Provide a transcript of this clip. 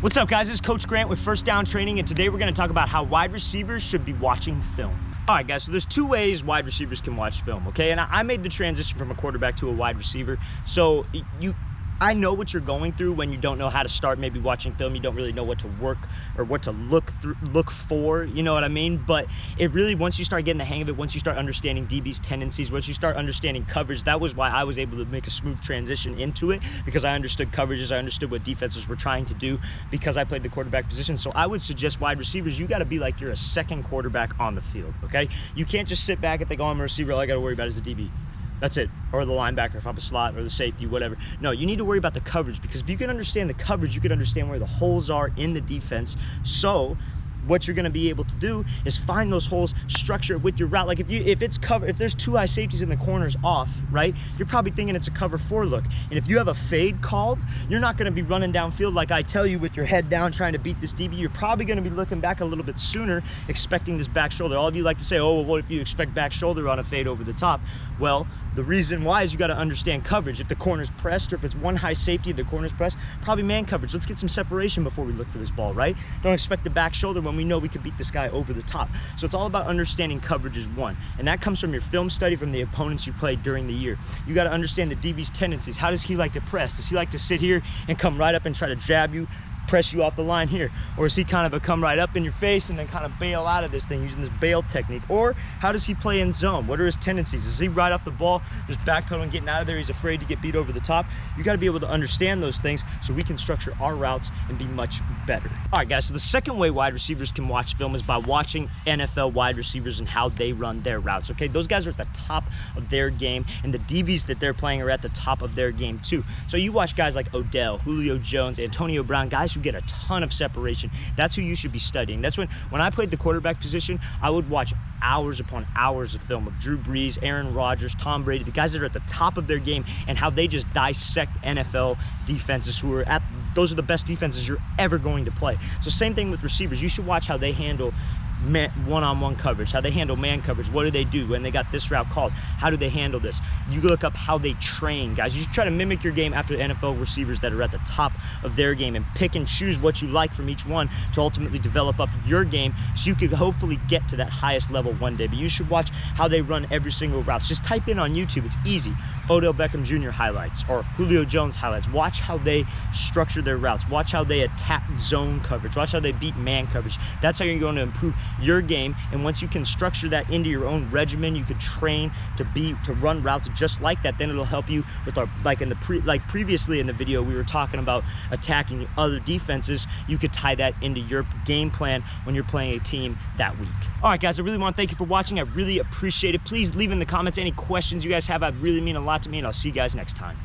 What's up, guys? It's Coach Grant with First Down Training, and today we're going to talk about how wide receivers should be watching film. All right, guys, so there's two ways wide receivers can watch film, okay? And I made the transition from a quarterback to a wide receiver, so I know what you're going through when you don't know how to start maybe watching film. You don't really know what to work or what to look for, you know what I mean? But it really, once you start getting the hang of it, once you start understanding DB's tendencies, once you start understanding coverage, that was why I was able to make a smooth transition into it, because I understood coverages, I understood what defenses were trying to do, because I played the quarterback position. So I would suggest wide receivers, you got to be like you're a second quarterback on the field, okay? You can't just sit back and think, oh, I'm a receiver, all I got to worry about is the DB. That's it. Or the linebacker if I'm a slot, or the safety, whatever. No, you need to worry about the coverage, because if you can understand the coverage, you can understand where the holes are in the defense. So what you're going to be able to do is find those holes, structure it with your route. Like if there's two high safeties in the corners off, right? You're probably thinking it's a cover 4 look. And if you have a fade called, you're not going to be running downfield like I tell you with your head down trying to beat this DB. You're probably going to be looking back a little bit sooner, expecting this back shoulder. All of you like to say, oh, well, what if you expect back shoulder on a fade over the top? Well, the reason why is you got to understand coverage. If the corner's pressed, or if it's one high safety, the corner's pressed, probably man coverage. Let's get some separation before we look for this ball, right? Don't expect the back shoulder when we know we can beat this guy over the top. So it's all about understanding coverage is one. And that comes from your film study, from the opponents you played during the year. You got to understand the DB's tendencies. How does he like to press? Does he like to sit here and come right up and try to jab you, press you off the line here? Or is he kind of a come right up in your face and then kind of bail out of this thing using this bail technique? Or how does he play in zone? What are his tendencies? Is he right off the ball, just backpedaling, getting out of there? He's afraid to get beat over the top. You got to be able to understand those things so we can structure our routes and be much better. All right, guys, so the second way wide receivers can watch film is by watching NFL wide receivers and how they run their routes, okay? Those guys are at the top of their game, and the DBs that they're playing are at the top of their game too. So you watch guys like Odell, Julio Jones, Antonio Brown, guys who get a ton of separation. That's who you should be studying. That's when I played the quarterback position, I would watch hours upon hours of film of Drew Brees, Aaron Rodgers, Tom Brady, the guys that are at the top of their game, and how they just dissect NFL defenses who are at, those are the best defenses you're ever going to play. So same thing with receivers. You should watch how they handle one-on-one coverage, how they handle man coverage. What do they do when they got this route called? How do they handle this? You look up how they train, guys. You should try to mimic your game after the NFL receivers that are at the top of their game, and pick and choose what you like from each one to ultimately develop up your game so you could hopefully get to that highest level one day. But you should watch how they run every single route. Just type in on YouTube, it's easy, Odell Beckham Jr. highlights or Julio Jones highlights. Watch how they structure their routes. Watch how they attack zone coverage. Watch how they beat man coverage. That's how you're going to improve your game. And once you can structure that into your own regimen, you could train to run routes just like that. Then it'll help you with our, like previously in the video we were talking about attacking other defenses. You could tie that into your game plan when you're playing a team that week. All right, guys, I really want to thank you for watching. I really appreciate it. Please leave in the comments any questions you guys have. That really mean a lot to me, and I'll see you guys next time.